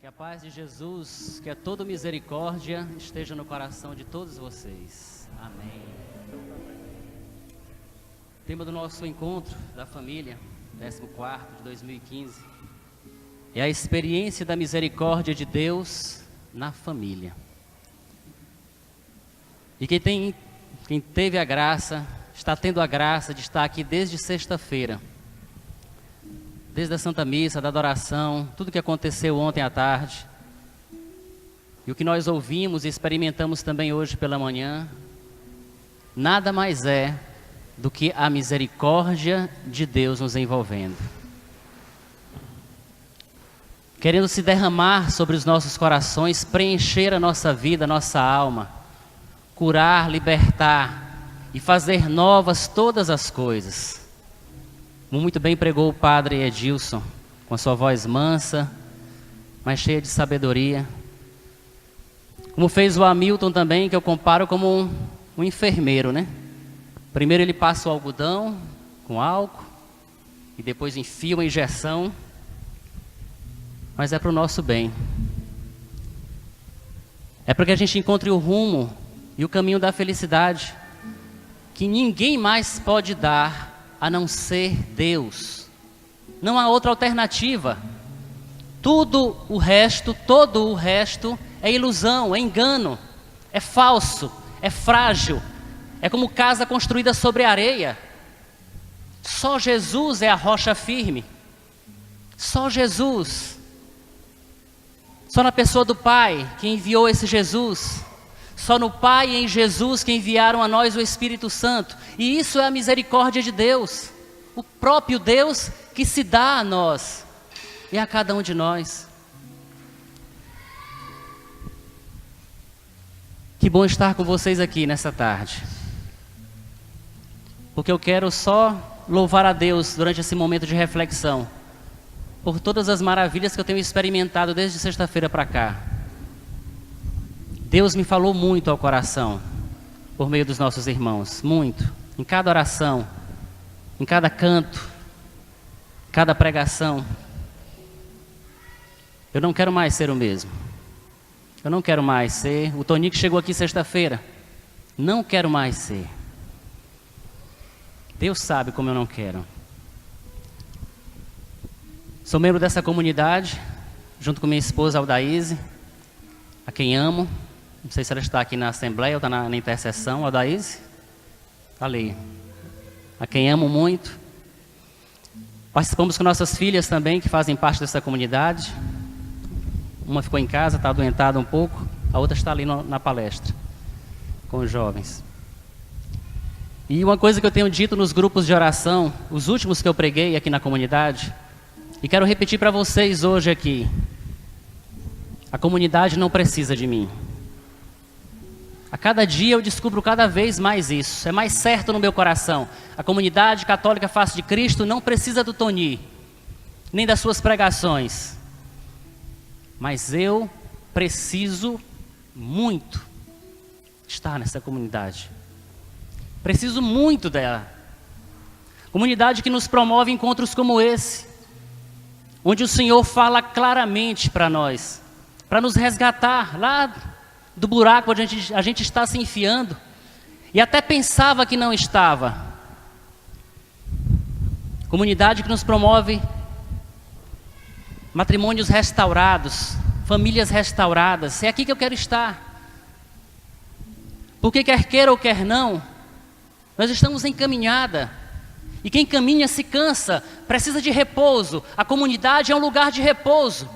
Que a paz de Jesus, que é toda misericórdia, esteja no coração de todos vocês. Amém. Tema do nosso encontro da família, 14º de 2015, é a experiência da misericórdia de Deus na família. E quem teve a graça, está tendo a graça de estar aqui desde sexta-feira, desde a Santa Missa, da adoração, tudo que aconteceu ontem à tarde, e o que nós ouvimos e experimentamos também hoje pela manhã, nada mais é do que a misericórdia de Deus nos envolvendo, querendo se derramar sobre os nossos corações, preencher a nossa vida, a nossa alma, curar, libertar e fazer novas todas as coisas. Como muito bem pregou o padre Edilson, com a sua voz mansa, mas cheia de sabedoria. Como fez o Hamilton também, que eu comparo como um enfermeiro, né? Primeiro ele passa o algodão com álcool, e depois enfia uma injeção, mas é para o nosso bem. É para que a gente encontre o rumo e o caminho da felicidade, que ninguém mais pode dar a não ser Deus. Não há outra alternativa. Todo o resto é ilusão, é engano, é falso, é frágil, é como casa construída sobre areia. Só Jesus é a rocha firme. Só Jesus. Só na pessoa do Pai que enviou esse Jesus. Só no Pai e em Jesus que enviaram a nós o Espírito Santo. E isso é a misericórdia de Deus. O próprio Deus que se dá a nós e a cada um de nós. Que bom estar com vocês aqui nessa tarde. Porque eu quero só louvar a Deus durante esse momento de reflexão, por todas as maravilhas que eu tenho experimentado desde sexta-feira para cá. Deus me falou muito ao coração, por meio dos nossos irmãos, muito, em cada oração, em cada canto, cada pregação. Eu não quero mais ser o mesmo. Eu não quero mais ser o Toninho que chegou aqui sexta-feira. Não quero mais ser. Deus sabe como eu não quero. Sou membro dessa comunidade, junto com minha esposa Aldaíse, a quem amo. Não sei se ela está aqui na Assembleia ou está na intercessão. Aldaíse? Está ali. A quem amo muito. Participamos com nossas filhas também, que fazem parte dessa comunidade. Uma ficou em casa, está adoentada um pouco. A outra está ali na palestra, com os jovens. E uma coisa que eu tenho dito nos grupos de oração, os últimos que eu preguei aqui na comunidade, e quero repetir para vocês hoje aqui. A comunidade não precisa de mim. A cada dia eu descubro cada vez mais isso. É mais certo no meu coração. A comunidade católica Face de Cristo não precisa do Tony, nem das suas pregações. Mas eu preciso muito estar nessa comunidade. Preciso muito dela. Comunidade que nos promove encontros como esse, onde o Senhor fala claramente para nós, para nos resgatar lá do buraco onde a gente está se enfiando, e até pensava que não estava. Comunidade que nos promove matrimônios restaurados, famílias restauradas. É aqui que eu quero estar. Porque quer queira ou quer não, nós estamos em caminhada. E quem caminha se cansa, precisa de repouso. A comunidade é um lugar de repouso.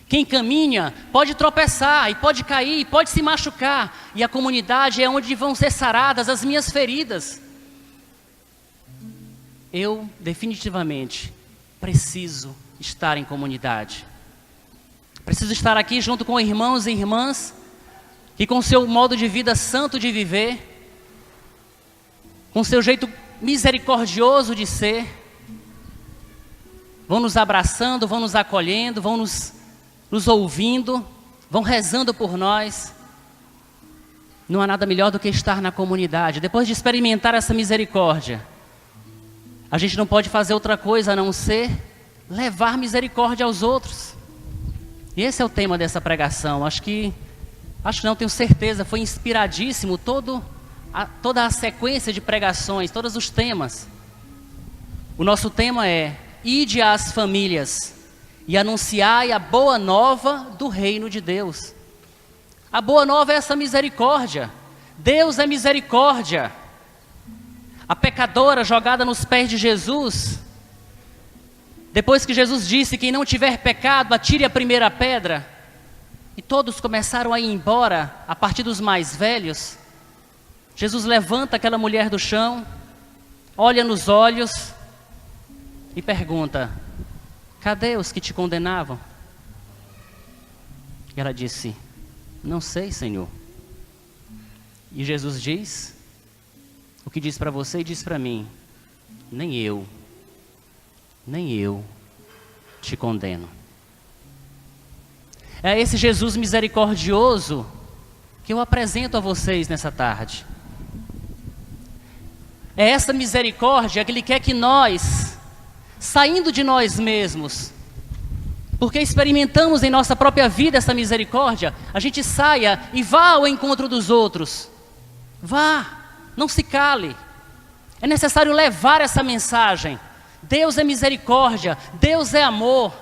Quem caminha pode tropeçar, e pode cair, e pode se machucar. E a comunidade é onde vão ser saradas as minhas feridas. Eu, definitivamente, preciso estar em comunidade. Preciso estar aqui junto com irmãos e irmãs que, com seu modo de vida santo de viver, com seu jeito misericordioso de ser, vão nos abraçando, vão nos acolhendo, vão nos ouvindo, vão rezando por nós. Não há nada melhor do que estar na comunidade. Depois de experimentar essa misericórdia, a gente não pode fazer outra coisa a não ser levar misericórdia aos outros. E esse é o tema dessa pregação. Acho não, tenho certeza, foi inspiradíssimo toda a sequência de pregações, todos os temas. O nosso tema é: ide às famílias e anunciai a boa nova do reino de Deus. A boa nova é essa misericórdia. Deus é misericórdia. A pecadora jogada nos pés de Jesus, depois que Jesus disse: quem não tiver pecado, atire a primeira pedra, e todos começaram a ir embora, a partir dos mais velhos, Jesus levanta aquela mulher do chão, olha nos olhos e pergunta: cadê os que te condenavam? E ela disse: não sei, Senhor. E Jesus diz o que diz para você e diz para mim: nem eu te condeno. É esse Jesus misericordioso que eu apresento a vocês nessa tarde. É essa misericórdia que Ele quer que nós, saindo de nós mesmos, porque experimentamos em nossa própria vida essa misericórdia, a gente saia e vá ao encontro dos outros. Vá, não se cale. É necessário levar essa mensagem. Deus é misericórdia, Deus é amor.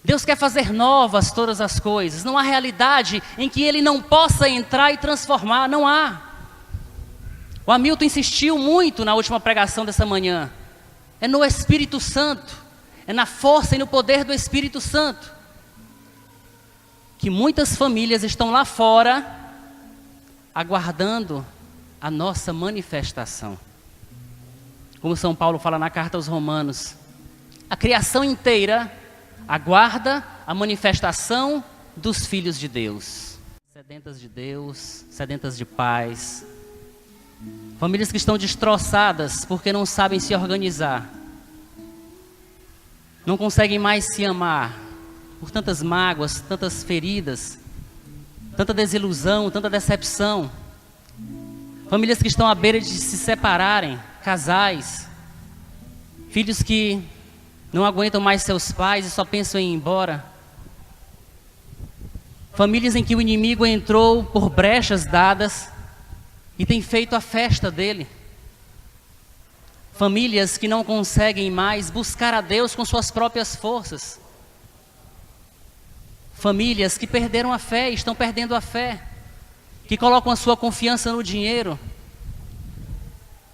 Deus quer fazer novas todas as coisas. Não há realidade em que Ele não possa entrar e transformar, não há. O Hamilton insistiu muito na última pregação dessa manhã. É no Espírito Santo, é na força e no poder do Espírito Santo que muitas famílias estão lá fora aguardando a nossa manifestação. Como São Paulo fala na carta aos Romanos, a criação inteira aguarda a manifestação dos filhos de Deus. Sedentas de Deus, sedentas de paz. Famílias que estão destroçadas porque não sabem se organizar. Não conseguem mais se amar por tantas mágoas, tantas feridas, tanta desilusão, tanta decepção. Famílias que estão à beira de se separarem, casais, filhos que não aguentam mais seus pais e só pensam em ir embora. Famílias em que o inimigo entrou por brechas dadas e tem feito a festa dele. Famílias que não conseguem mais buscar a Deus com suas próprias forças. Famílias que perderam a fé e estão perdendo a fé, que colocam a sua confiança no dinheiro.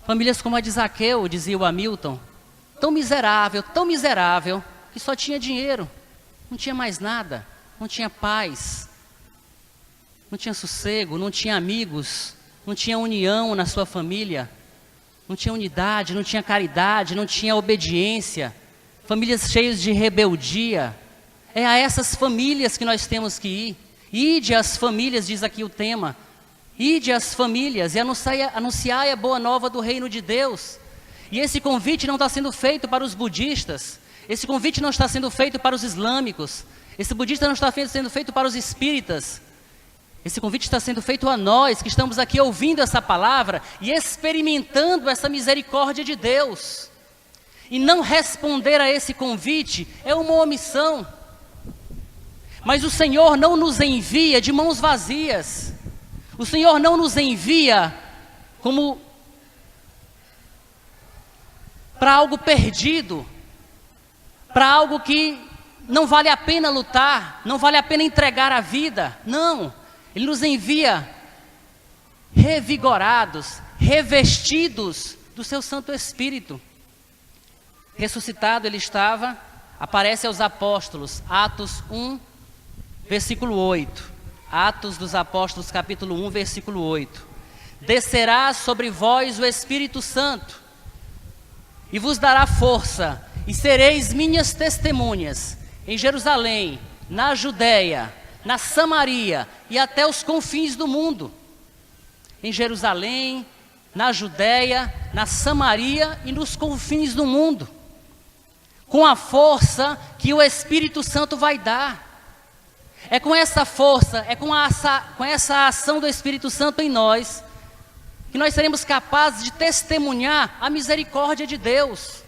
Famílias como a de Zaqueu, dizia o Hamilton, tão miserável, que só tinha dinheiro, não tinha mais nada, não tinha paz, não tinha sossego, não tinha amigos, não tinha união na sua família, não tinha unidade, não tinha caridade, não tinha obediência. Famílias cheias de rebeldia. É a essas famílias que nós temos que ir. Ide às famílias, diz aqui o tema. Ide às famílias e anunciai a boa nova do reino de Deus. E esse convite não está sendo feito para os budistas. Esse convite não está sendo feito para os islâmicos. Esse budista não está sendo feito para os espíritas. Esse convite está sendo feito a nós que estamos aqui ouvindo essa palavra e experimentando essa misericórdia de Deus. E não responder a esse convite é uma omissão. Mas o Senhor não nos envia de mãos vazias. O Senhor não nos envia como para algo perdido, para algo que não vale a pena lutar, não vale a pena entregar a vida. Não, Ele nos envia revigorados, revestidos do seu Santo Espírito. Ressuscitado Ele estava, aparece aos apóstolos, Atos 1, versículo 8. Atos dos Apóstolos, capítulo 1, versículo 8. Descerá sobre vós o Espírito Santo, e vos dará força, e sereis minhas testemunhas, em Jerusalém, na Judéia, na Samaria, e até os confins do mundo. Em Jerusalém, na Judéia, na Samaria e nos confins do mundo. Com a força que o Espírito Santo vai dar. É com essa força, é com essa ação do Espírito Santo em nós, que nós seremos capazes de testemunhar a misericórdia de Deus.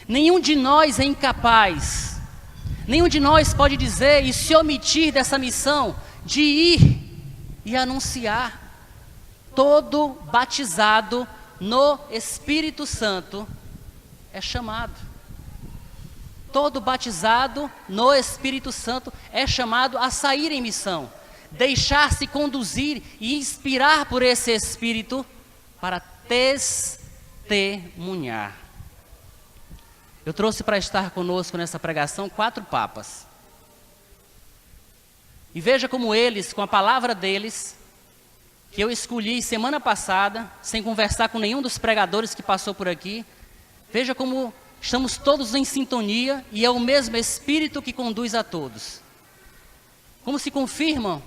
Nenhum de nós é incapaz, Nenhum de nós pode dizer e se omitir dessa missão de ir e anunciar. Todo batizado no Espírito Santo é chamado. Todo batizado no Espírito Santo é chamado a sair em missão, deixar-se conduzir e inspirar por esse Espírito para testemunhar. Eu trouxe para estar conosco nessa pregação 4 papas. E veja como eles, com a palavra deles, que eu escolhi semana passada, sem conversar com nenhum dos pregadores que passou por aqui, veja como estamos todos em sintonia e é o mesmo Espírito que conduz a todos. Como se confirma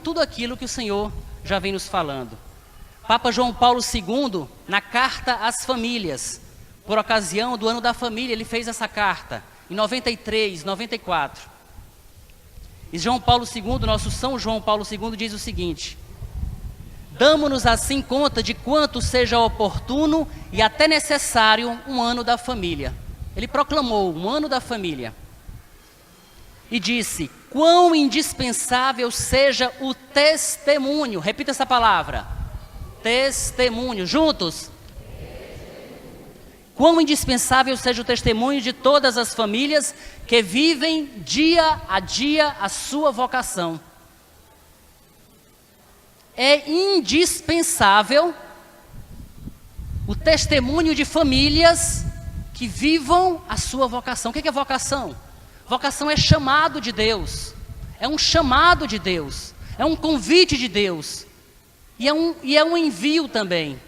tudo aquilo que o Senhor já vem nos falando. Papa João Paulo II, na carta às famílias, por ocasião do ano da família, ele fez essa carta, em 93, 94. E João Paulo II, nosso São João Paulo II, diz o seguinte: damo-nos assim conta de quanto seja oportuno e até necessário um ano da família. Ele proclamou um ano da família. E disse, quão indispensável seja o testemunho. Repita essa palavra. Testemunho. Juntos. Quão indispensável seja o testemunho de todas as famílias que vivem dia a dia a sua vocação. É indispensável o testemunho de famílias que vivam a sua vocação. O que é vocação? Vocação é chamado de Deus, é um chamado de Deus, é um convite de Deus, e é um envio também.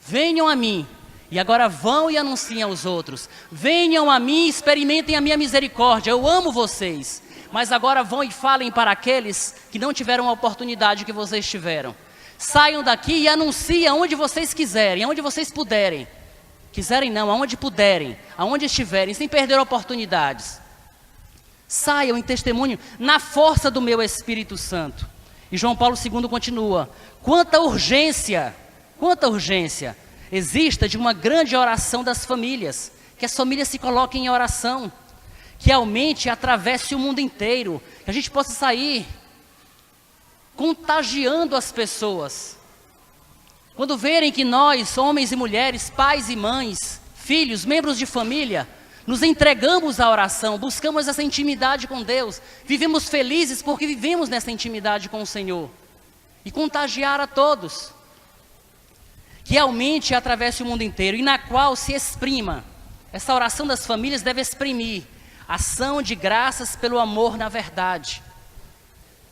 Venham a mim, e agora vão e anunciem aos outros. Venham a mim, experimentem a minha misericórdia, eu amo vocês. Mas agora vão e falem para aqueles que não tiveram a oportunidade que vocês tiveram. Saiam daqui e anunciem aonde vocês quiserem, aonde vocês puderem. Quiserem não, aonde puderem, aonde estiverem, sem perder oportunidades. Saiam em testemunho na força do meu Espírito Santo. E João Paulo II continua. Quanta urgência exista de uma grande oração das famílias. Que as famílias se coloquem em oração. Que aumente e atravesse o mundo inteiro, que a gente possa sair contagiando as pessoas. Quando verem que nós, homens e mulheres, pais e mães, filhos, membros de família, nos entregamos à oração, buscamos essa intimidade com Deus, vivemos felizes porque vivemos nessa intimidade com o Senhor, e contagiar a todos, que aumente e atravesse o mundo inteiro, e na qual se exprima, essa oração das famílias deve exprimir ação de graças pelo amor na verdade.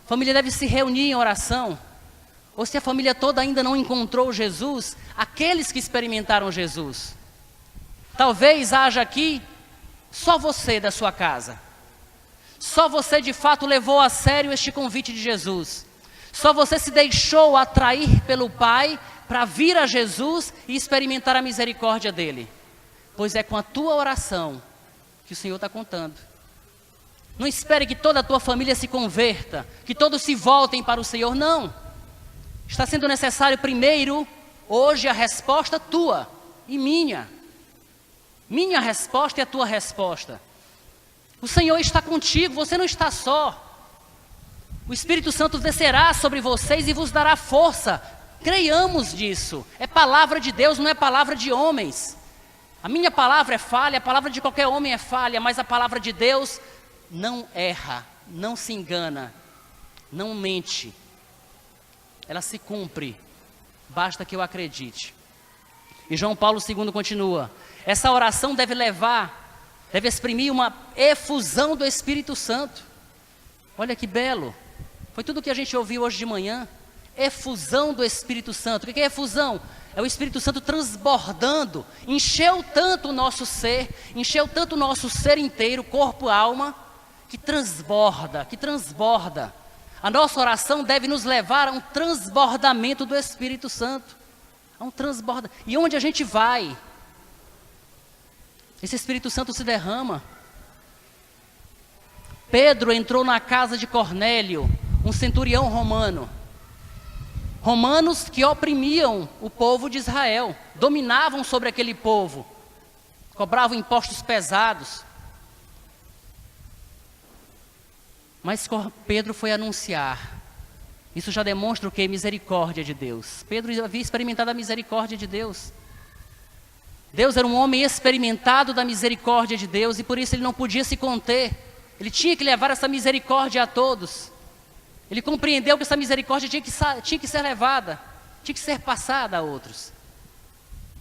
A família deve se reunir em oração. Ou se a família toda ainda não encontrou Jesus, aqueles que experimentaram Jesus. Talvez haja aqui só você da sua casa. Só você de fato levou a sério este convite de Jesus. Só você se deixou atrair pelo Pai para vir a Jesus e experimentar a misericórdia dele. Pois é com a tua oração que o Senhor está contando. Não espere que toda a tua família se converta, que todos se voltem para o Senhor, não. Está sendo necessário primeiro, hoje, a resposta tua e minha. Minha resposta e a tua resposta. O Senhor está contigo, você não está só. O Espírito Santo descerá sobre vocês e vos dará força. Creiamos disso. É palavra de Deus, não é palavra de homens. A minha palavra é falha, a palavra de qualquer homem é falha, mas a palavra de Deus não erra, não se engana, não mente. Ela se cumpre, basta que eu acredite. E João Paulo II continua. Essa oração deve exprimir uma efusão do Espírito Santo. Olha que belo, foi tudo que a gente ouviu hoje de manhã. Efusão do Espírito Santo. O que é efusão? É o Espírito Santo transbordando, encheu tanto o nosso ser inteiro, corpo, alma, que transborda. A nossa oração deve nos levar a um transbordamento do Espírito Santo. E onde a gente vai, esse Espírito Santo se derrama. Pedro entrou na casa de Cornélio, um centurião romano. Romanos que oprimiam o povo de Israel, dominavam sobre aquele povo, cobravam impostos pesados. Mas Pedro foi anunciar. Isso já demonstra o que? Misericórdia de Deus. Pedro havia experimentado a misericórdia de Deus. Deus era um homem experimentado da misericórdia de Deus e por isso ele não podia se conter. Ele tinha que levar essa misericórdia a todos. Ele compreendeu que essa misericórdia tinha que ser levada, tinha que ser passada a outros.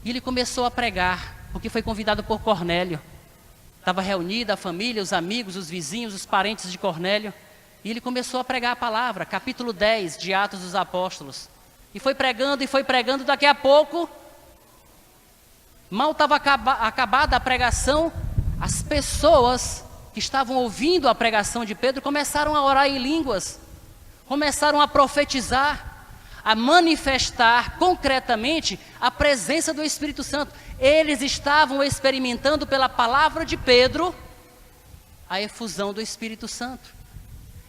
E ele começou a pregar, porque foi convidado por Cornélio. Estava reunida a família, os amigos, os vizinhos, os parentes de Cornélio. E ele começou a pregar a palavra, capítulo 10 de Atos dos Apóstolos. E foi pregando, daqui a pouco, mal estava acabada a pregação, as pessoas que estavam ouvindo a pregação de Pedro começaram a orar em línguas, começaram a profetizar, a manifestar concretamente a presença do Espírito Santo. Eles estavam experimentando pela palavra de Pedro a efusão do Espírito Santo.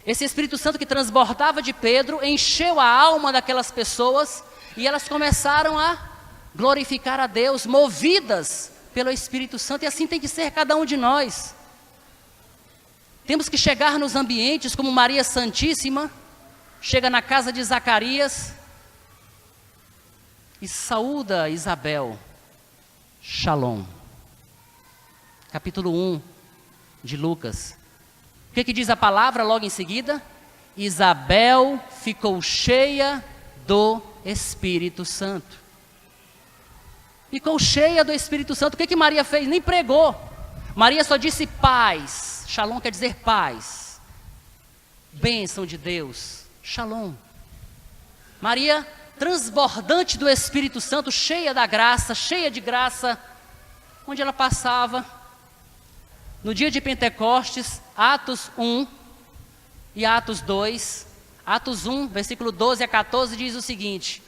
Esse Espírito Santo que transbordava de Pedro encheu a alma daquelas pessoas e elas começaram a glorificar a Deus, movidas pelo Espírito Santo. E assim tem que ser cada um de nós. Temos que chegar nos ambientes como Maria Santíssima chega na casa de Zacarias e saúda Isabel. Shalom. Capítulo 1 de Lucas. O que diz a palavra logo em seguida? Isabel ficou cheia do Espírito Santo. Ficou cheia do Espírito Santo. O que Maria fez? Nem pregou. Maria só disse paz. Shalom quer dizer paz. Bênção de Deus. Shalom. Maria, transbordante do Espírito Santo, cheia da graça, cheia de graça, onde ela passava. No dia de Pentecostes, Atos 1 e Atos 2. Atos 1, versículo 12 a 14, diz o seguinte: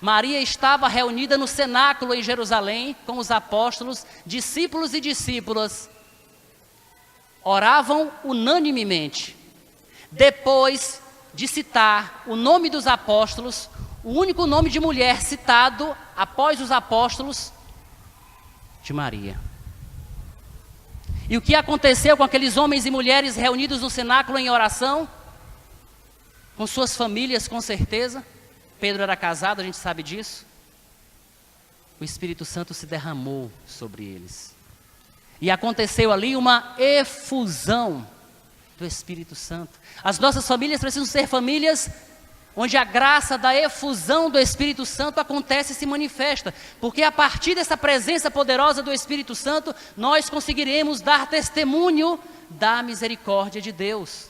Maria estava reunida no cenáculo em Jerusalém com os apóstolos, discípulos e discípulas. Oravam unanimemente. Depois de citar o nome dos apóstolos, o único nome de mulher citado após os apóstolos, de Maria. E o que aconteceu com aqueles homens e mulheres reunidos no cenáculo em oração? Com suas famílias, com certeza. Pedro era casado, a gente sabe disso. O Espírito Santo se derramou sobre eles. E aconteceu ali uma efusão do Espírito Santo. As nossas famílias precisam ser famílias onde a graça da efusão do Espírito Santo acontece e se manifesta. Porque a partir dessa presença poderosa do Espírito Santo, nós conseguiremos dar testemunho da misericórdia de Deus.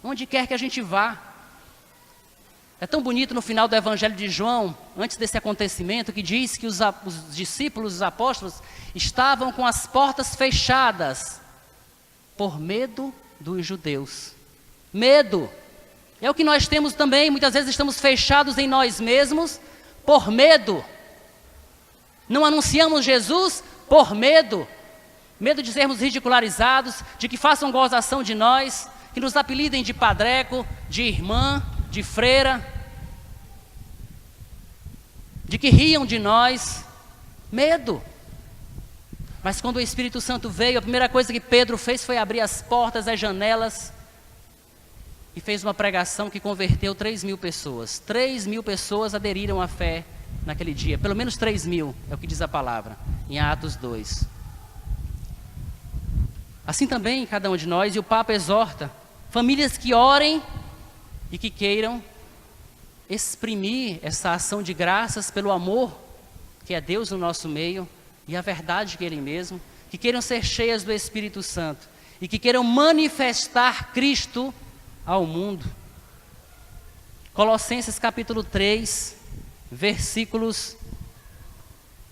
Onde quer que a gente vá. É tão bonito no final do Evangelho de João, antes desse acontecimento, que diz que os discípulos, os apóstolos, estavam com as portas fechadas, por medo dos judeus. Medo. É o que nós temos também, muitas vezes estamos fechados em nós mesmos, por medo. Não anunciamos Jesus por medo. Medo de sermos ridicularizados, de que façam gozação de nós, que nos apelidem de padreco, de irmã, de freira, de que riam de nós. Medo. Mas quando o Espírito Santo veio, a primeira coisa que Pedro fez foi abrir as portas, as janelas, e fez uma pregação que converteu 3.000 pessoas. 3.000 pessoas aderiram à fé naquele dia. Pelo menos 3.000, é o que diz a palavra, em Atos 2. Assim também cada um de nós, e o Papa exorta, famílias que orem e que queiram exprimir essa ação de graças pelo amor que é Deus no nosso meio e a verdade que é Ele mesmo, que queiram ser cheias do Espírito Santo e que queiram manifestar Cristo ao mundo. Colossenses capítulo 3, versículos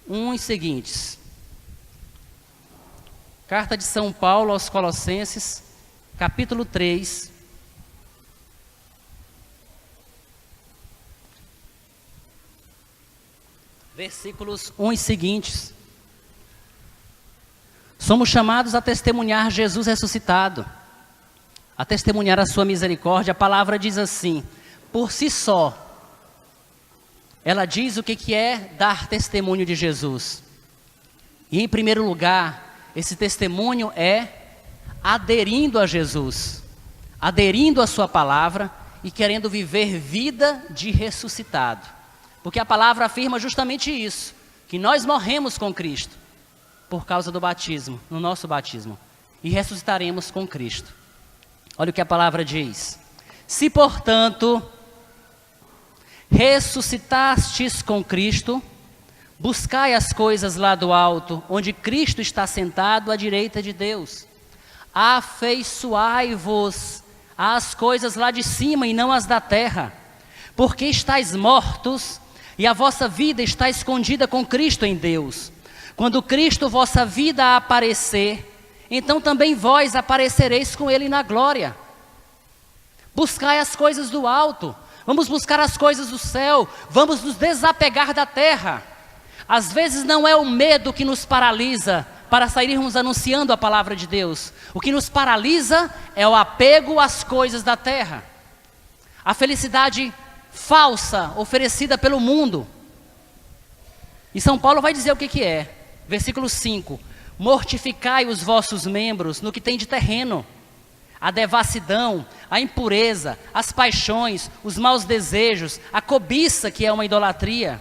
1 e seguintes. Carta de São Paulo aos Colossenses, capítulo 3, versículos 1 e seguintes. Somos chamados a testemunhar Jesus ressuscitado, a testemunhar a sua misericórdia. A palavra diz assim, por si só, ela diz o que é dar testemunho de Jesus. E em primeiro lugar, esse testemunho é aderindo a Jesus. aderindo à sua palavra e querendo viver vida de ressuscitado. Porque a palavra afirma justamente isso, que nós morremos com Cristo por causa do batismo, no nosso batismo, e ressuscitaremos com Cristo. Olha o que a palavra diz: se, portanto, ressuscitastes com Cristo, buscai as coisas lá do alto, onde Cristo está sentado à direita de Deus. Afeiçoai-vos às coisas lá de cima e não às da terra, porque estáis mortos e a vossa vida está escondida com Cristo em Deus. Quando Cristo, vossa vida, aparecer, então também vós aparecereis com Ele na glória. Buscai as coisas do alto, vamos buscar as coisas do céu, vamos nos desapegar da terra. Às vezes não é o medo que nos paralisa para sairmos anunciando a palavra de Deus. O que nos paralisa é o apego às coisas da terra. A felicidade falsa oferecida pelo mundo. E São Paulo vai dizer o que é. Versículo 5: mortificai os vossos membros no que tem de terreno, a devassidão, a impureza, as paixões, os maus desejos, a cobiça, que é uma idolatria.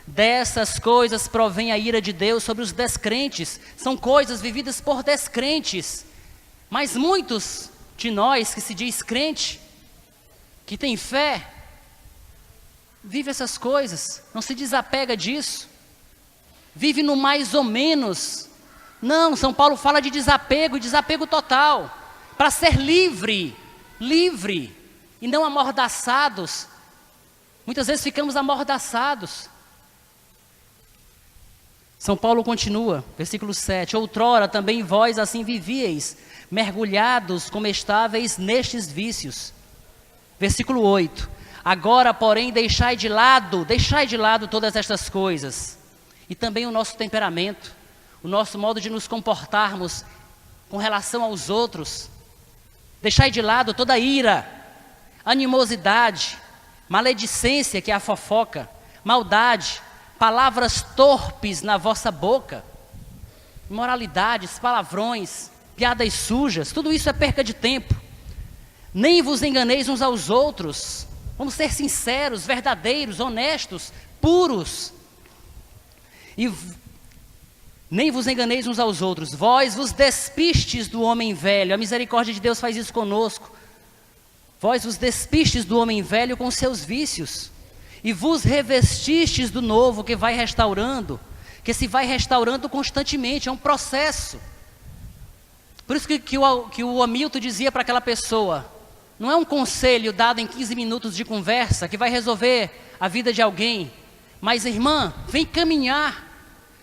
Dessas coisas provém a ira de Deus sobre os descrentes. São coisas vividas por descrentes. Mas muitos de nós que se diz crente, que tem fé, vive essas coisas, não se desapega disso, vive no mais ou menos. Não, São Paulo fala de desapego, desapego total, para ser livre, livre, e não amordaçados. Muitas vezes ficamos amordaçados. São Paulo continua, versículo 7: outrora também vós assim vivíeis, mergulhados como estáveis nestes vícios. Versículo 8: agora, porém, deixai de lado todas estas coisas, e também o nosso temperamento, o nosso modo de nos comportarmos com relação aos outros. Deixai de lado toda ira, animosidade, maledicência, que é a fofoca, maldade, palavras torpes na vossa boca, imoralidades, palavrões, piadas sujas. Tudo isso é perca de tempo. Nem vos enganeis uns aos outros. Vamos ser sinceros, verdadeiros, honestos, puros. E nem vos enganeis uns aos outros. Vós vos despistes do homem velho. A misericórdia de Deus faz isso conosco. Vós vos despistes do homem velho com seus vícios, e vos revestistes do novo, que vai restaurando, que se vai restaurando constantemente. É um processo. Por isso que o Hamilton dizia para aquela pessoa: não é um conselho dado em 15 minutos de conversa que vai resolver a vida de alguém. Mas, irmã, vem caminhar,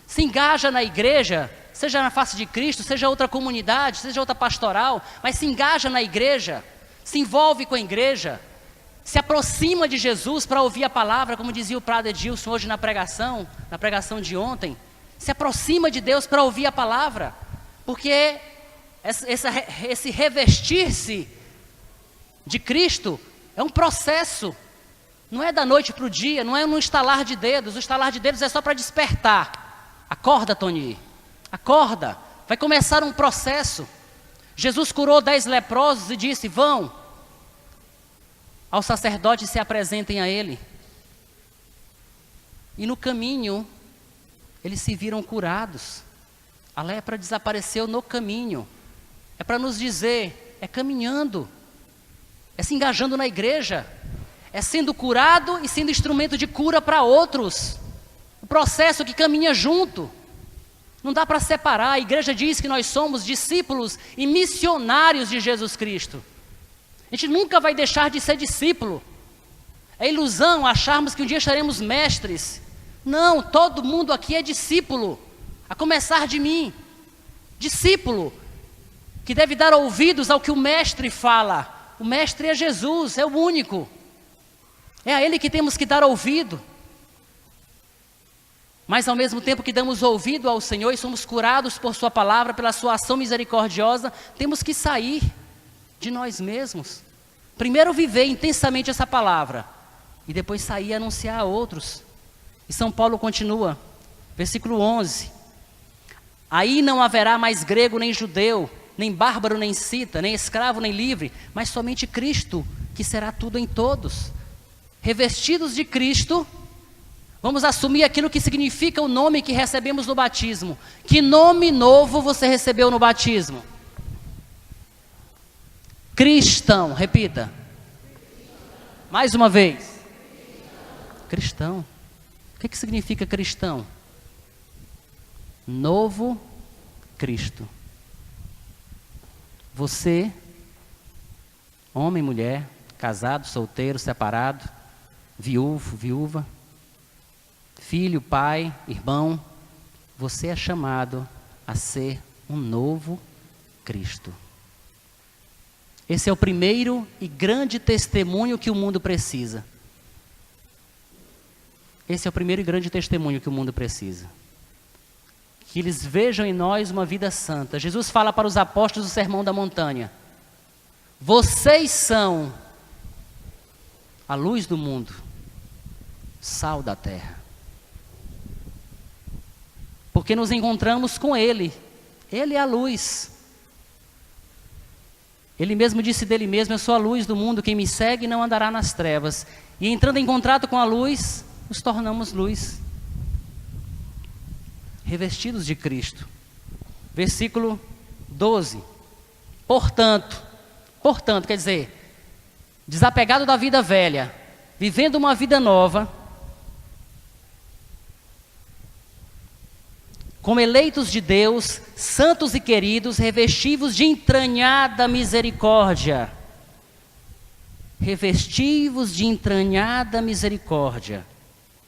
se engaja na igreja, seja na face de Cristo, seja outra comunidade, seja outra pastoral, mas se engaja na igreja, se envolve com a igreja, se aproxima de Jesus para ouvir a palavra, como dizia o Prado Edilson hoje na pregação de ontem. Se aproxima de Deus para ouvir a palavra, porque esse revestir-se de Cristo é um processo, não é da noite para o dia, não é no estalar de dedos. O estalar de dedos é só para despertar. Acorda, Tony, acorda, vai começar um processo. Jesus curou 10 leprosos e disse: vão ao sacerdote e se apresentem a ele. E no caminho, eles se viram curados. A lepra desapareceu no caminho. É para nos dizer, é caminhando, é se engajando na igreja, é sendo curado e sendo instrumento de cura para outros. O processo que caminha junto. Não dá para separar. A igreja diz que nós somos discípulos e missionários de Jesus Cristo. A gente nunca vai deixar de ser discípulo. É ilusão acharmos que um dia estaremos mestres. Não, todo mundo aqui é discípulo, a começar de mim. Discípulo, que deve dar ouvidos ao que o mestre fala. O mestre é Jesus, é o único. É a ele que temos que dar ouvido. Mas ao mesmo tempo que damos ouvido ao Senhor e somos curados por sua palavra, pela sua ação misericordiosa, temos que sair de nós mesmos. Primeiro viver intensamente essa palavra, e depois sair e anunciar a outros. E São Paulo continua, versículo 11: aí não haverá mais grego nem judeu, nem bárbaro, nem cita, nem escravo, nem livre, mas somente Cristo, que será tudo em todos. Revestidos de Cristo, vamos assumir aquilo que significa o nome que recebemos no batismo. Que nome novo você recebeu no batismo? Cristão, repita. Mais uma vez. Cristão. O que significa cristão? Novo Cristo. Você, homem, mulher, casado, solteiro, separado, viúvo, viúva, filho, pai, irmão, você é chamado a ser um novo Cristo. Esse é o primeiro e grande testemunho que o mundo precisa. Esse é o primeiro e grande testemunho que o mundo precisa. Que eles vejam em nós uma vida santa. Jesus fala para os apóstolos do Sermão da Montanha: vocês são a luz do mundo, sal da terra. Porque nos encontramos com Ele. Ele é a luz. Ele mesmo disse dele mesmo: eu sou a luz do mundo, quem me segue não andará nas trevas. E entrando em contato com a luz, nos tornamos luz. Revestidos de Cristo. Versículo 12. Portanto, quer dizer, desapegado da vida velha, vivendo uma vida nova, como eleitos de Deus, santos e queridos, revestivos de entranhada misericórdia. Revestivos de entranhada misericórdia,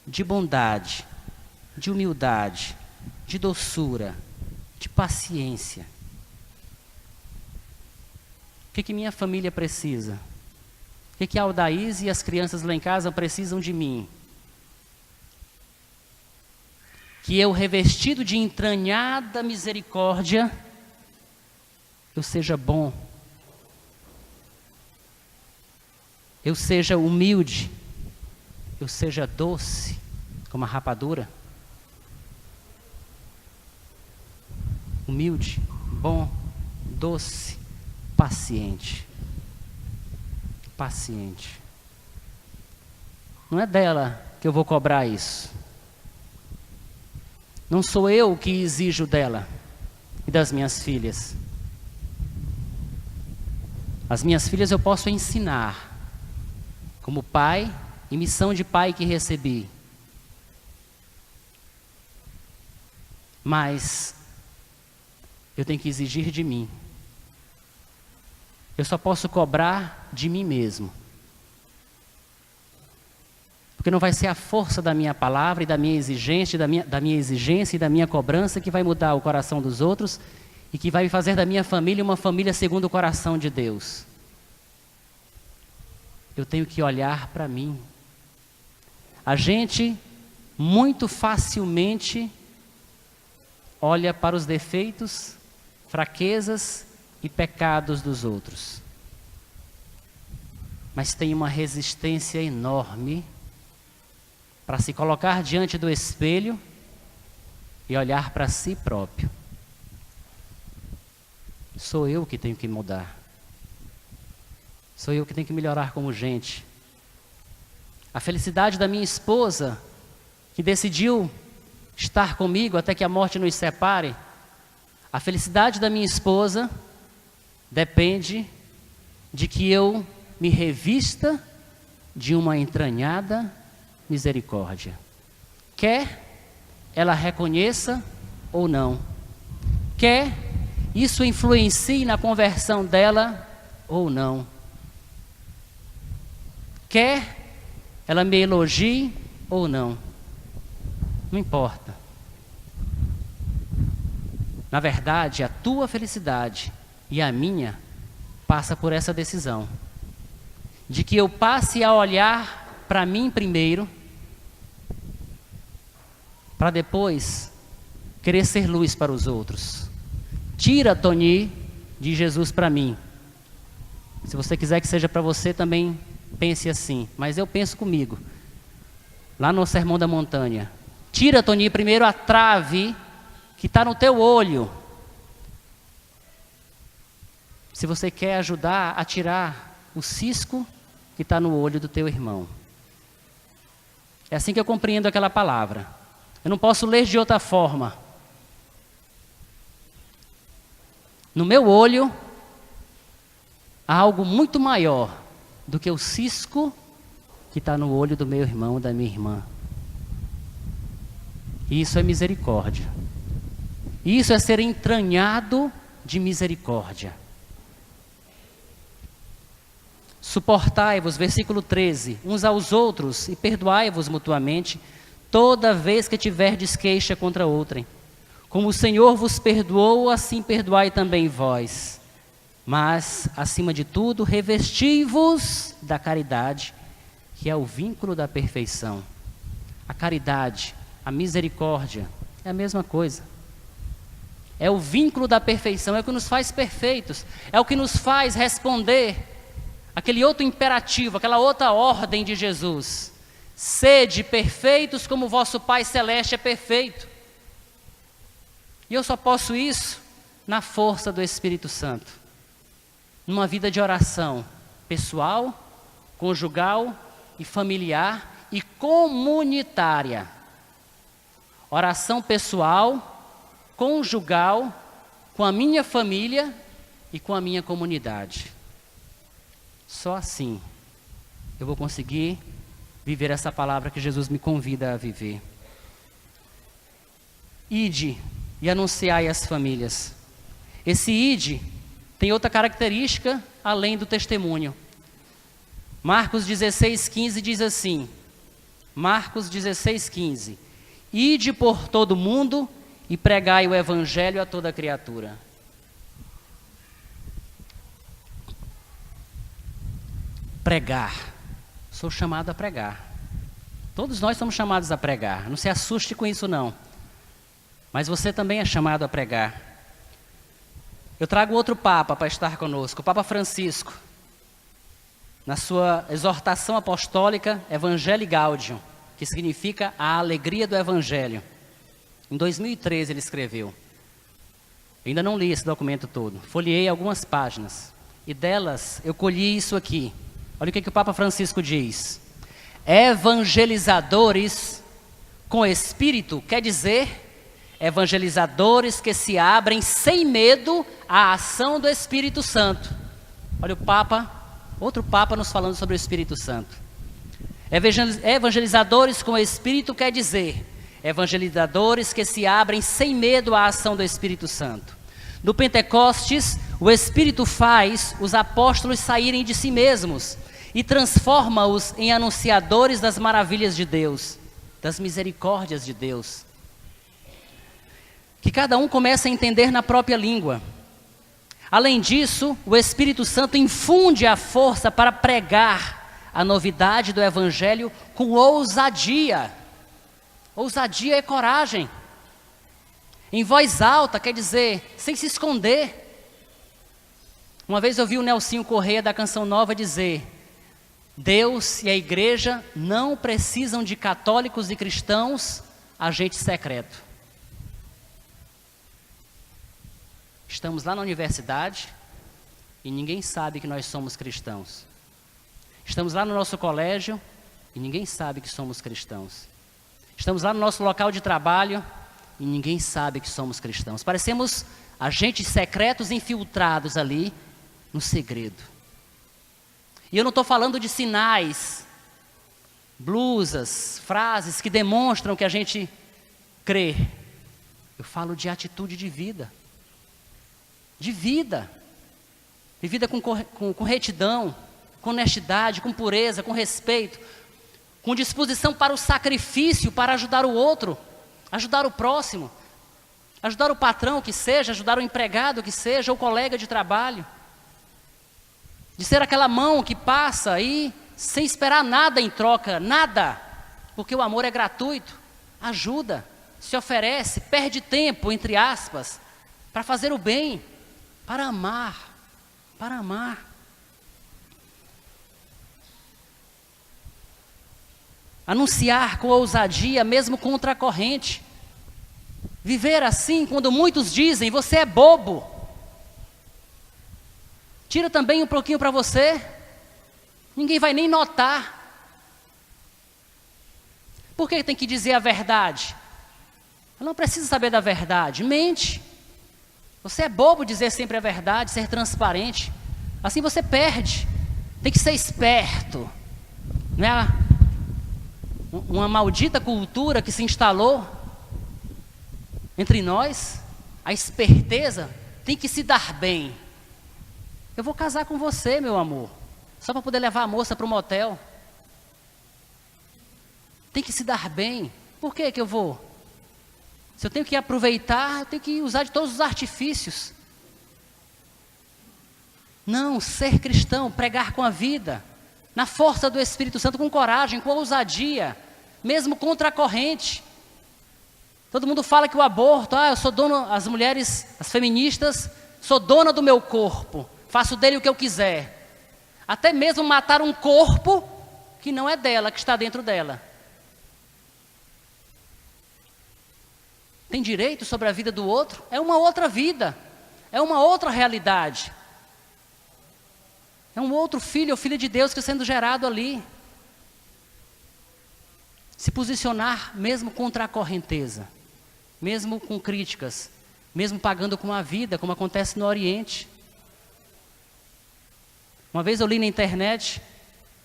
de bondade, de humildade, de doçura, de paciência. O que minha família precisa? O que a Aldaíse e as crianças lá em casa precisam de mim? Que eu, revestido de entranhada misericórdia, eu seja bom, eu seja humilde, eu seja doce, como a rapadura. Humilde, bom, doce, paciente. Paciente. Não é dela que eu vou cobrar isso. Não sou eu que exijo dela e das minhas filhas. As minhas filhas eu posso ensinar, como pai e missão de pai que recebi. Mas eu tenho que exigir de mim. Eu só posso cobrar de mim mesmo. Porque não vai ser a força da minha palavra e da minha exigência, e da minha cobrança que vai mudar o coração dos outros e que vai fazer da minha família uma família segundo o coração de Deus. Eu tenho que olhar para mim. A gente muito facilmente olha para os defeitos, fraquezas e pecados dos outros. Mas tem uma resistência enorme para se colocar diante do espelho e olhar para si próprio. Sou eu que tenho que mudar. Sou eu que tenho que melhorar como gente. A felicidade da minha esposa, que decidiu estar comigo até que a morte nos separe, a felicidade da minha esposa depende de que eu me revista de uma entranhada misericórdia. Quer ela reconheça ou não. Quer isso influencie na conversão dela ou não. Quer ela me elogie ou não. Não importa. Na verdade, a tua felicidade e a minha passa por essa decisão. De que eu passe a olhar para mim primeiro, para depois querer ser luz para os outros. Tira, Tony, de Jesus para mim. Se você quiser que seja para você, também pense assim. Mas eu penso comigo. Lá no Sermão da Montanha. Tira, Tony, primeiro a trave que está no teu olho. se você quer ajudar a tirar o cisco que está no olho do teu irmão. É assim que eu compreendo aquela palavra. Eu não posso ler de outra forma. No meu olho, há algo muito maior do que o cisco que está no olho do meu irmão, da minha irmã. Isso é misericórdia. Isso é ser entranhado de misericórdia. Suportai-vos, versículo 13, uns aos outros e perdoai-vos mutuamente, toda vez que tiverdes queixa contra outrem. Como o Senhor vos perdoou, assim perdoai também vós. Mas, acima de tudo, revesti-vos da caridade, que é o vínculo da perfeição. A caridade, a misericórdia, é a mesma coisa. É o vínculo da perfeição, é o que nos faz perfeitos, é o que nos faz responder aquele outro imperativo, aquela outra ordem de Jesus. Sede perfeitos como vosso Pai Celeste é perfeito. E eu só posso isso na força do Espírito Santo. Numa vida de oração pessoal, conjugal e familiar e comunitária. Oração pessoal, conjugal, com a minha família e com a minha comunidade. Só assim eu vou conseguir viver essa palavra que Jesus me convida a viver. Ide e anunciai às famílias. Esse ide tem outra característica além do testemunho. Marcos 16:15 diz assim, Marcos 16:15, ide por todo mundo e pregai o evangelho a toda criatura. Pregar, sou chamado a pregar. Todos nós somos chamados a pregar, não se assuste com isso não. Mas você também é chamado a pregar. Eu trago outro Papa para estar conosco, o Papa Francisco, na sua exortação apostólica Evangelii Gaudium, que significa a alegria do Evangelho. Em 2013 ele escreveu. Eu ainda não li esse documento todo, folheei algumas páginas, e delas eu colhi isso aqui. Olha o que o Papa Francisco diz. Evangelizadores com espírito quer dizer evangelizadores que se abrem sem medo à ação do Espírito Santo. Olha o Papa, outro Papa nos falando sobre o Espírito Santo. Evangelizadores com espírito quer dizer evangelizadores que se abrem sem medo à ação do Espírito Santo. No Pentecostes, o Espírito faz os apóstolos saírem de si mesmos e transforma-os em anunciadores das maravilhas de Deus, das misericórdias de Deus. Que cada um comece a entender na própria língua. Além disso, o Espírito Santo infunde a força para pregar a novidade do Evangelho com ousadia. Ousadia é coragem. Em voz alta, quer dizer, sem se esconder. Uma vez eu vi o Nelsinho Correia da Canção Nova dizer: Deus e a igreja não precisam de católicos e cristãos, agente secreto. Estamos lá na universidade e ninguém sabe que nós somos cristãos. Estamos lá no nosso colégio e ninguém sabe que somos cristãos. Estamos lá no nosso local de trabalho e ninguém sabe que somos cristãos. Parecemos agentes secretos infiltrados ali no segredo. E eu não estou falando de sinais, blusas, frases que demonstram que a gente crê. Eu falo de atitude de vida. De vida. Vivida com retidão, com honestidade, com pureza, com respeito, com disposição para o sacrifício, para ajudar o outro, ajudar o próximo, ajudar o patrão que seja, ajudar o empregado que seja, o colega de trabalho. De ser aquela mão que passa aí sem esperar nada em troca, nada, porque o amor é gratuito, ajuda, se oferece, perde tempo, entre aspas, para fazer o bem, para amar, para amar. Anunciar com ousadia, mesmo contra a corrente. Viver assim, quando muitos dizem, você é bobo. Tira também um pouquinho para você. Ninguém vai nem notar. Por que tem que dizer a verdade? Ela não precisa saber da verdade. Mente. Você é bobo dizer sempre a verdade, ser transparente. Assim você perde. Tem que ser esperto. Não é uma maldita cultura que se instalou entre nós. A esperteza tem que se dar bem. Eu vou casar com você, meu amor, só para poder levar a moça para o motel. Tem que se dar bem. Por que eu vou? Se eu tenho que aproveitar, eu tenho que usar de todos os artifícios. Não, ser cristão, pregar com a vida, na força do Espírito Santo, com coragem, com ousadia, mesmo contra a corrente. Todo mundo fala que o aborto, eu sou dono, as mulheres, as feministas, sou dona do meu corpo, faço dele o que eu quiser. Até mesmo matar um corpo que não é dela, que está dentro dela. Tem direito sobre a vida do outro? É uma outra vida, é uma outra realidade. É um outro filho ou filha de Deus que está sendo gerado ali. Se posicionar mesmo contra a correnteza, mesmo com críticas, mesmo pagando com a vida, como acontece no Oriente. Uma vez eu li na internet,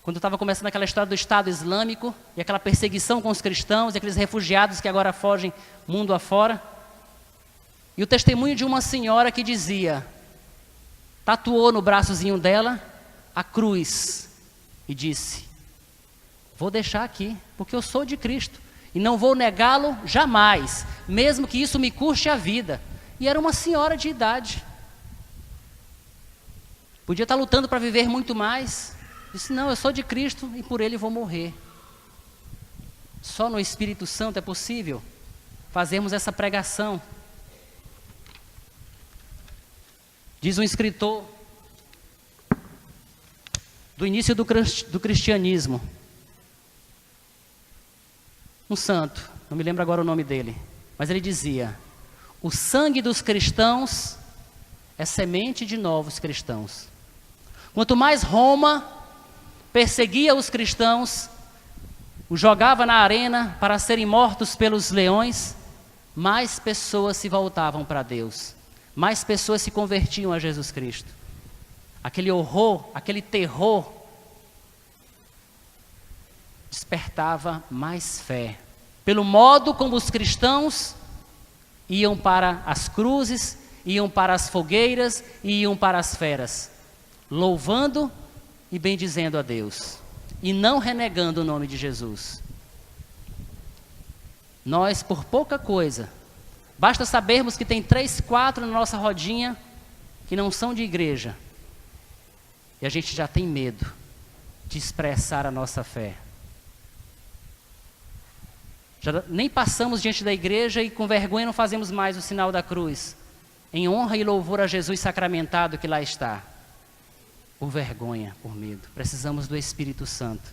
quando estava começando aquela história do Estado Islâmico, e aquela perseguição com os cristãos, e aqueles refugiados que agora fogem mundo afora, e o testemunho de uma senhora que dizia, tatuou no braçozinho dela a cruz, e disse, vou deixar aqui, porque eu sou de Cristo, e não vou negá-lo jamais, mesmo que isso me custe a vida. E era uma senhora de idade. Podia estar lutando para viver muito mais. Disse, não, eu sou de Cristo e por Ele vou morrer. Só no Espírito Santo é possível fazermos essa pregação. Diz um escritor do início do cristianismo, um santo, não me lembro agora o nome dele, mas ele dizia, o sangue dos cristãos é semente de novos cristãos. Quanto mais Roma perseguia os cristãos, os jogava na arena para serem mortos pelos leões, mais pessoas se voltavam para Deus, mais pessoas se convertiam a Jesus Cristo. Aquele horror, aquele terror, despertava mais fé, pelo modo como os cristãos iam para as cruzes, iam para as fogueiras e iam para as feras, louvando e bendizendo a Deus, e não renegando o nome de Jesus. Nós, por pouca coisa, basta sabermos que tem 3, 4 na nossa rodinha, que não são de igreja, e a gente já tem medo de expressar a nossa fé. Já nem passamos diante da igreja e com vergonha não fazemos mais o sinal da cruz, em honra e louvor a Jesus sacramentado que lá está. Por vergonha, por medo. Precisamos do Espírito Santo.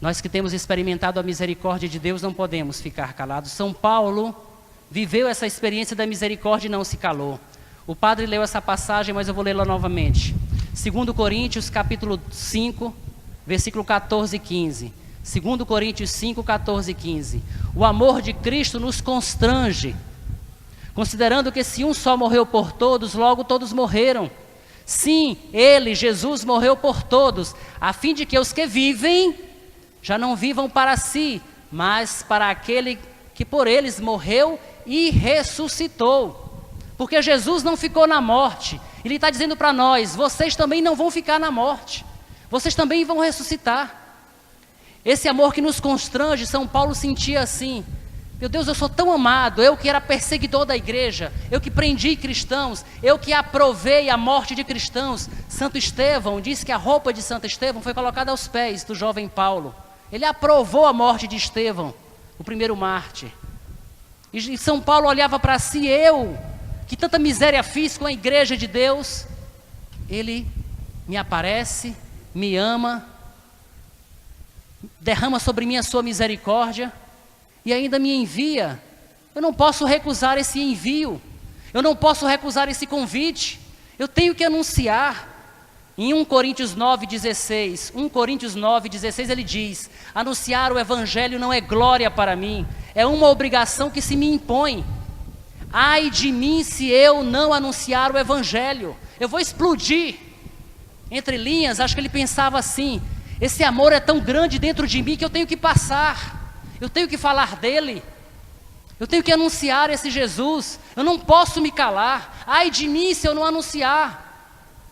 Nós que temos experimentado a misericórdia de Deus não podemos ficar calados. São Paulo viveu essa experiência da misericórdia e não se calou. O padre leu essa passagem, mas eu vou lê-la novamente. 2 Coríntios capítulo 5, versículo 14 e 15. 2 Coríntios 5, 14 e 15. O amor de Cristo nos constrange, considerando que se um só morreu por todos, logo todos morreram. Sim, Ele, Jesus, morreu por todos, a fim de que os que vivem, já não vivam para si, mas para aquele que por eles morreu e ressuscitou. Porque Jesus não ficou na morte. Ele está dizendo para nós, vocês também não vão ficar na morte. Vocês também vão ressuscitar. Esse amor que nos constrange, São Paulo sentia assim, meu Deus, eu sou tão amado, eu que era perseguidor da igreja, eu que prendi cristãos, eu que aprovei a morte de cristãos. Santo Estevão diz que a roupa de Santo Estevão foi colocada aos pés do jovem Paulo. Ele aprovou a morte de Estevão, o primeiro mártir. E São Paulo olhava para si, eu, que tanta miséria fiz com a igreja de Deus, ele me aparece, me ama, derrama sobre mim a sua misericórdia, e ainda me envia. Eu não posso recusar esse envio, eu não posso recusar esse convite, Eu tenho que anunciar. Em 1 Coríntios 9,16, ele diz: anunciar o evangelho não é glória para mim, é uma obrigação que se me impõe. Ai de mim se eu não anunciar o evangelho, eu vou explodir. Entre linhas, acho que ele pensava assim: esse amor é tão grande dentro de mim que eu tenho que passar, eu tenho que falar dele, eu tenho que anunciar esse Jesus, eu não posso me calar. Ai de mim se eu não anunciar,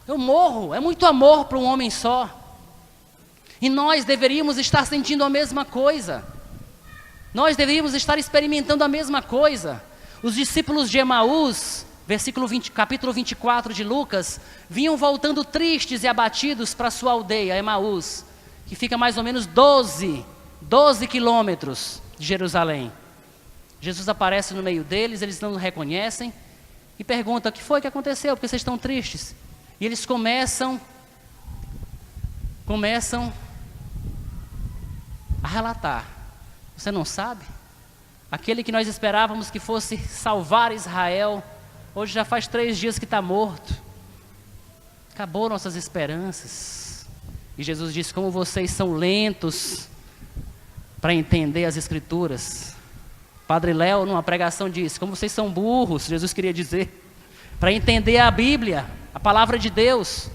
eu morro. É muito amor para um homem só. E nós deveríamos estar sentindo a mesma coisa. Nós deveríamos estar experimentando a mesma coisa. Os discípulos de Emaús, capítulo 24 de Lucas, vinham voltando tristes e abatidos para sua aldeia, Emaús, que fica mais ou menos 12 quilômetros de Jerusalém. Jesus aparece no meio deles, eles não o reconhecem e pergunta: o que foi que aconteceu? Por que vocês estão tristes? E eles começam a relatar: você não sabe? Aquele que nós esperávamos que fosse salvar Israel, hoje já faz 3 dias que está morto. Acabou nossas esperanças. E Jesus diz: como vocês são lentos para entender as Escrituras. Padre Léo, numa pregação, disse: como vocês são burros, Jesus queria dizer, para entender a Bíblia, a palavra de Deus.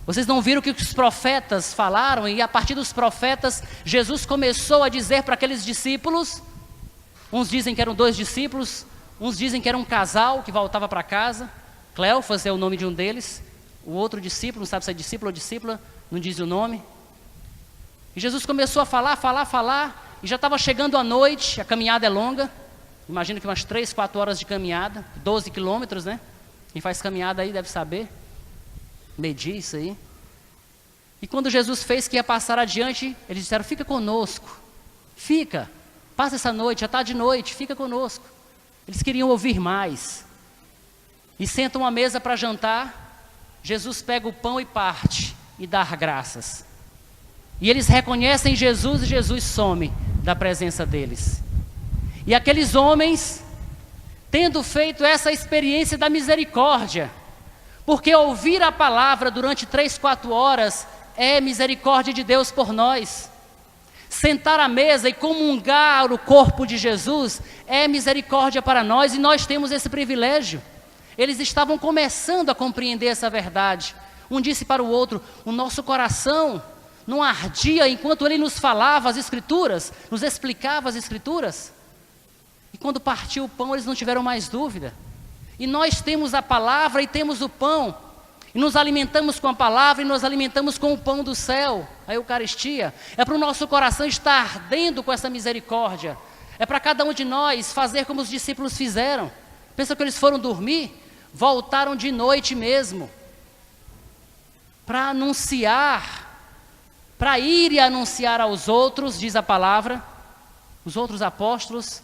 Vocês não viram o que os profetas falaram? E a partir dos profetas, Jesus começou a dizer para aqueles discípulos. Uns dizem que eram 2 discípulos, uns dizem que era um casal que voltava para casa. Cleofas é o nome de um deles. O outro discípulo, não sabe se é discípulo ou discípula, não diz o nome. E Jesus começou a falar, e já estava chegando a noite, a caminhada é longa. Imagino que umas 3, 4 horas de caminhada, 12 quilômetros, né? Quem faz caminhada aí deve saber, medir isso aí. E quando Jesus fez que ia passar adiante, eles disseram: fica conosco, passa essa noite, já está de noite, fica conosco. Eles queriam ouvir mais. E sentam à mesa para jantar. Jesus pega o pão e parte, e dá graças. E eles reconhecem Jesus, e Jesus some da presença deles. E aqueles homens, tendo feito essa experiência da misericórdia, porque ouvir a palavra durante 3, 4 horas é misericórdia de Deus por nós. Sentar à mesa e comungar o corpo de Jesus é misericórdia para nós, e nós temos esse privilégio. Eles estavam começando a compreender essa verdade. Um disse para o outro: o nosso coração não ardia enquanto ele nos falava as Escrituras, nos explicava as Escrituras. E quando partiu o pão, eles não tiveram mais dúvida. E nós temos a palavra e temos o pão, e nos alimentamos com a palavra e nos alimentamos com o pão do céu, a Eucaristia. É para o nosso coração estar ardendo com essa misericórdia. É para cada um de nós fazer como os discípulos fizeram. Pensa que eles foram dormir? Voltaram de noite mesmo, para anunciar, para ir e anunciar aos outros, diz a palavra, os outros apóstolos,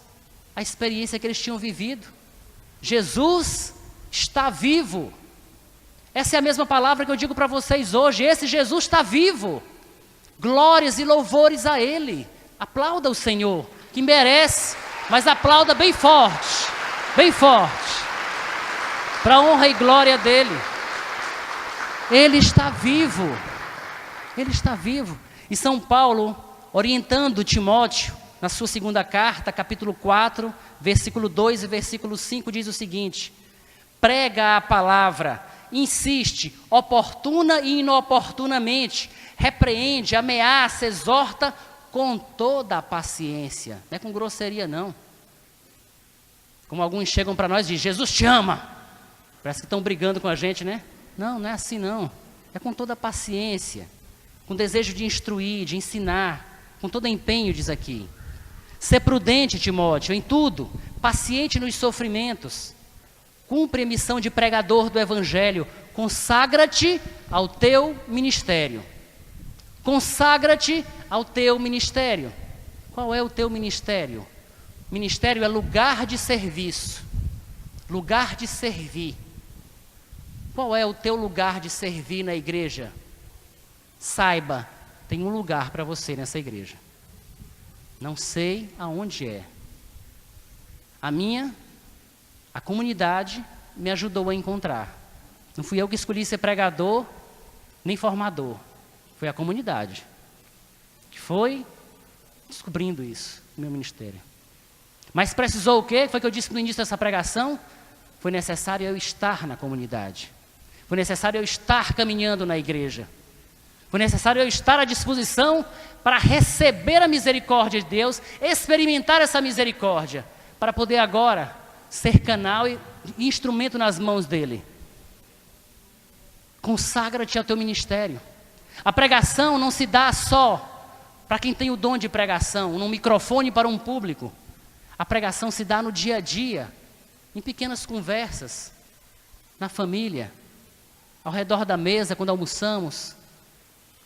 a experiência que eles tinham vivido. Jesus está vivo. Essa é a mesma palavra que eu digo para vocês hoje. Esse Jesus está vivo. Glórias e louvores a Ele. Aplauda o Senhor, que merece, mas aplauda bem forte, para a honra e glória dEle. Ele está vivo. Ele está vivo. E São Paulo, orientando Timóteo, na sua 2ª carta, capítulo 4, versículo 2 e versículo 5, diz o seguinte: prega a palavra, insiste, oportuna e inoportunamente, repreende, ameaça, exorta com toda a paciência. Não é com grosseria não. Como alguns chegam para nós e dizem: Jesus te ama. Parece que estão brigando com a gente, né? Não, não é assim não. É com toda a paciência, com desejo de instruir, de ensinar, com todo empenho, diz aqui. Ser prudente, Timóteo, em tudo, paciente nos sofrimentos, cumpre a missão de pregador do Evangelho, consagra-te ao teu ministério. Consagra-te ao teu ministério. Qual é o teu ministério? Ministério é lugar de serviço, lugar de servir. Qual é o teu lugar de servir na igreja? Saiba, tem um lugar para você nessa igreja. Não sei aonde é. A comunidade me ajudou a encontrar. Não fui eu que escolhi ser pregador, nem formador. Foi a comunidade que foi descobrindo isso no meu ministério. Mas precisou o quê? Foi o que eu disse no início dessa pregação. Foi necessário eu estar na comunidade. Foi necessário eu estar caminhando na igreja. Foi necessário eu estar à disposição para receber a misericórdia de Deus, experimentar essa misericórdia, para poder agora ser canal e instrumento nas mãos dele. Consagra-te ao teu ministério. A pregação não se dá só para quem tem o dom de pregação, num microfone para um público. A pregação se dá no dia a dia, em pequenas conversas, na família, ao redor da mesa quando almoçamos,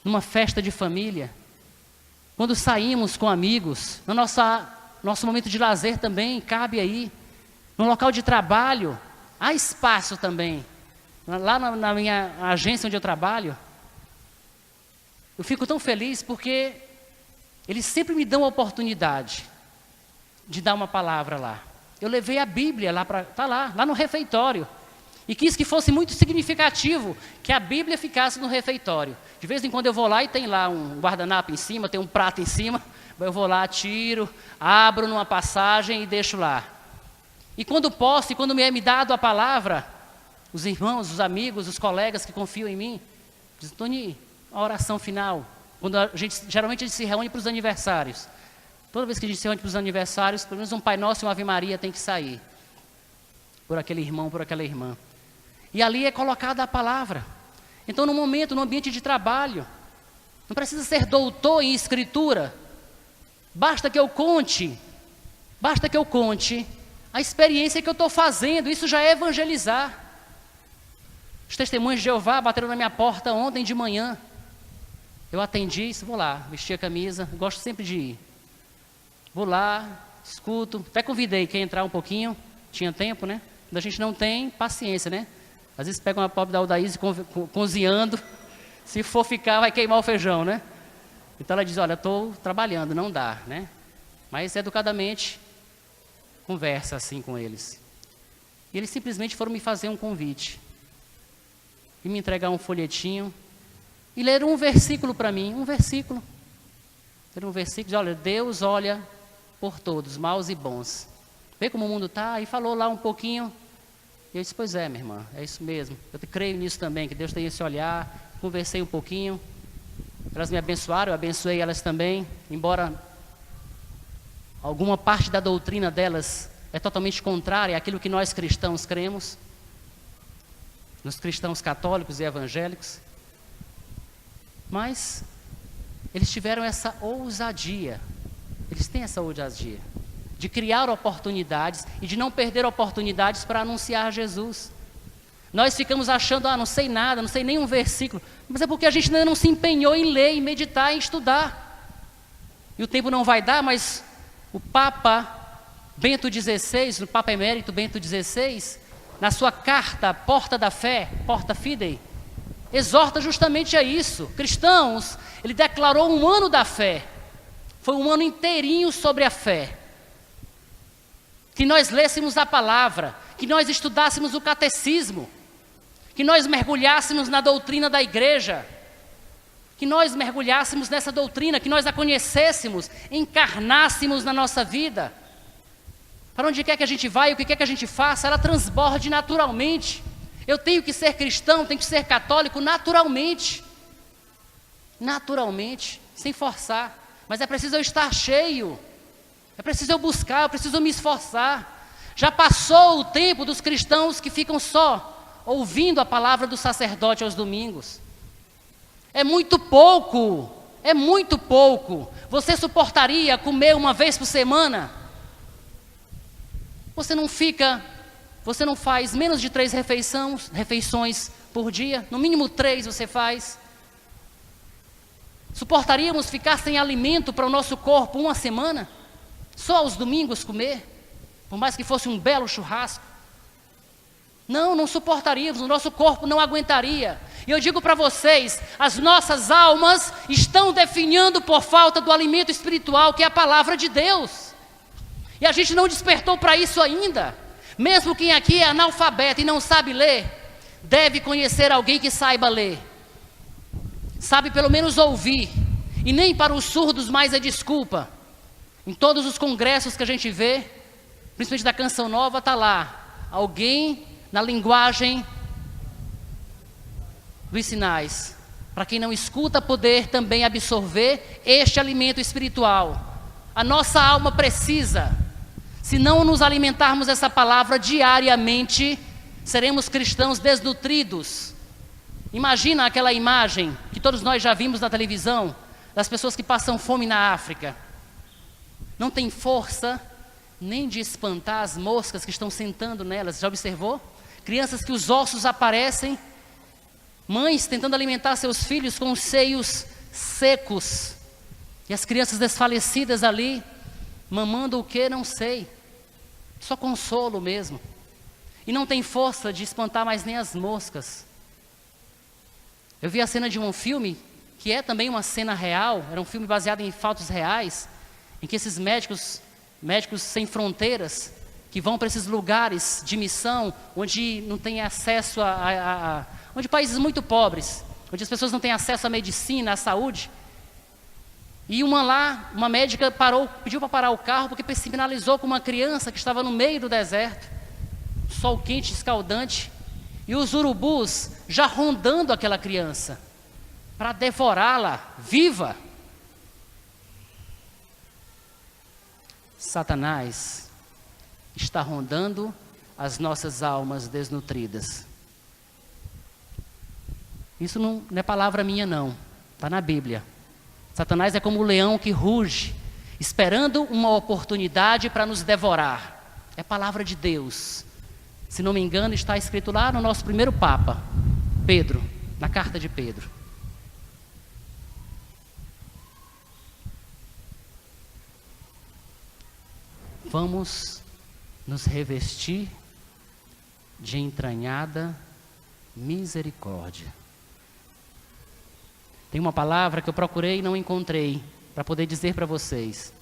numa festa de família, quando saímos com amigos, no nosso momento de lazer também, cabe aí, no local de trabalho, há espaço também. Lá na minha agência onde eu trabalho, eu fico tão feliz porque eles sempre me dão a oportunidade de dar uma palavra lá. Eu levei a Bíblia lá lá no refeitório. E quis que fosse muito significativo que a Bíblia ficasse no refeitório. De vez em quando eu vou lá e tem lá um guardanapo em cima, tem um prato em cima. Eu vou lá, tiro, abro numa passagem e deixo lá. E quando posso, e quando me é me dado a palavra, os irmãos, os amigos, os colegas que confiam em mim, dizem: Tony, a oração final. Quando geralmente a gente se reúne para os aniversários. Toda vez que a gente se reúne para os aniversários, pelo menos um Pai Nosso e uma Ave Maria tem que sair. Por aquele irmão, por aquela irmã. E ali é colocada a palavra. Então, no momento, no ambiente de trabalho, não precisa ser doutor em escritura. Basta que eu conte a experiência que eu estou fazendo. Isso já é evangelizar. Os testemunhos de Jeová bateram na minha porta ontem de manhã. Eu atendi, vou lá, vesti a camisa, gosto sempre de ir. Vou lá, escuto, até convidei quem entrar um pouquinho, tinha tempo, né? Quando a gente não tem, paciência, né? Às vezes pega uma pobre da Aldaíse cozinhando, se for ficar vai queimar o feijão, né? Então ela diz: olha, estou trabalhando, não dá, né? Mas educadamente, conversa assim com eles. E eles simplesmente foram me fazer um convite. E me entregar um folhetinho. E ler um versículo para mim, um versículo. Ler um versículo, diz: olha, Deus olha por todos, maus e bons. Vê como o mundo está, e falou lá um pouquinho. E eu disse: pois é, minha irmã, é isso mesmo. Eu creio nisso também, que Deus tem esse olhar. Conversei um pouquinho. Elas me abençoaram, eu abençoei elas também. Embora alguma parte da doutrina delas é totalmente contrária àquilo que nós cristãos cremos. Nos cristãos católicos e evangélicos. Mas eles tiveram essa ousadia. Eles têm essa ousadia de criar oportunidades e de não perder oportunidades para anunciar Jesus. Nós ficamos achando: não sei nada, não sei nenhum versículo. Mas é porque a gente ainda não se empenhou em ler, em meditar, em estudar. E o tempo não vai dar, mas o Papa Bento XVI, o Papa Emérito Bento XVI, na sua carta Porta da Fé, Porta Fidei, exorta justamente a isso. Cristãos, ele declarou um ano da fé. Foi um ano inteirinho sobre a fé. Que nós lêssemos a palavra, que nós estudássemos o catecismo, que nós mergulhássemos na doutrina da igreja, que nós mergulhássemos nessa doutrina, que nós a conhecêssemos, encarnássemos na nossa vida. Para onde quer que a gente vá e o que quer que a gente faça, ela transborde naturalmente. Eu tenho que ser cristão, tenho que ser católico naturalmente. Naturalmente, sem forçar. Mas é preciso eu estar cheio. É preciso eu buscar, eu preciso me esforçar. Já passou o tempo dos cristãos que ficam só ouvindo a palavra do sacerdote aos domingos. É muito pouco, é muito pouco. Você suportaria comer uma vez por semana? Você não faz menos de 3 refeições por dia? No mínimo 3 você faz. Suportaríamos ficar sem alimento para o nosso corpo uma semana? Só aos domingos comer? Por mais que fosse um belo churrasco? Não suportaríamos, o nosso corpo não aguentaria. E eu digo para vocês, as nossas almas estão definhando por falta do alimento espiritual, que é a palavra de Deus. E a gente não despertou para isso ainda. Mesmo quem aqui é analfabeto e não sabe ler, deve conhecer alguém que saiba ler. Sabe pelo menos ouvir. E nem para os surdos mais é desculpa. Em todos os congressos que a gente vê, principalmente da Canção Nova, está lá. Alguém na linguagem dos sinais. Para quem não escuta, poder também absorver este alimento espiritual. A nossa alma precisa. Se não nos alimentarmos dessa palavra diariamente, seremos cristãos desnutridos. Imagina aquela imagem que todos nós já vimos na televisão, das pessoas que passam fome na África. Não tem força nem de espantar as moscas que estão sentando nelas. Já observou? Crianças que os ossos aparecem, mães tentando alimentar seus filhos com os seios secos, e as crianças desfalecidas ali, mamando o que? Não sei, só consolo mesmo, e não tem força de espantar mais nem as moscas. Eu vi a cena de um filme, que é também uma cena real, era um filme baseado em fatos reais, em que esses médicos sem fronteiras, que vão para esses lugares de missão, onde não tem acesso onde países muito pobres, onde as pessoas não têm acesso à medicina, à saúde. E uma médica pediu para parar o carro, porque sinalizou com uma criança que estava no meio do deserto, sol quente, escaldante, e os urubus já rondando aquela criança, para devorá-la viva. Satanás está rondando as nossas almas desnutridas. Isso não é palavra minha não, está na Bíblia. Satanás é como o leão que ruge, esperando uma oportunidade para nos devorar. É palavra de Deus. Se não me engano, está escrito lá no nosso primeiro Papa, Pedro, na carta de Pedro. Vamos nos revestir de entranhada misericórdia. Tem uma palavra que eu procurei e não encontrei, para poder dizer para vocês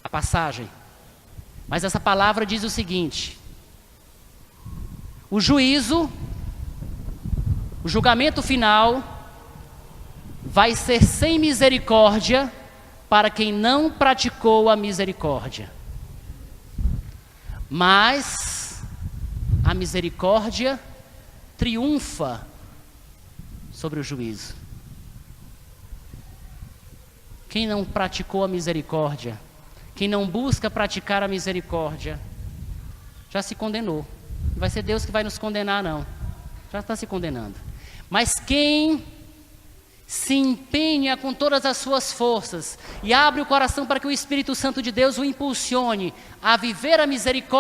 a passagem. Mas essa palavra diz o seguinte: o julgamento final vai ser sem misericórdia para quem não praticou a misericórdia. Mas a misericórdia triunfa sobre o juízo. Quem não praticou a misericórdia, quem não busca praticar a misericórdia, já se condenou. Não vai ser Deus que vai nos condenar, não. Já está se condenando. Mas quem se empenha com todas as suas forças e abre o coração para que o Espírito Santo de Deus o impulsione a viver a misericórdia,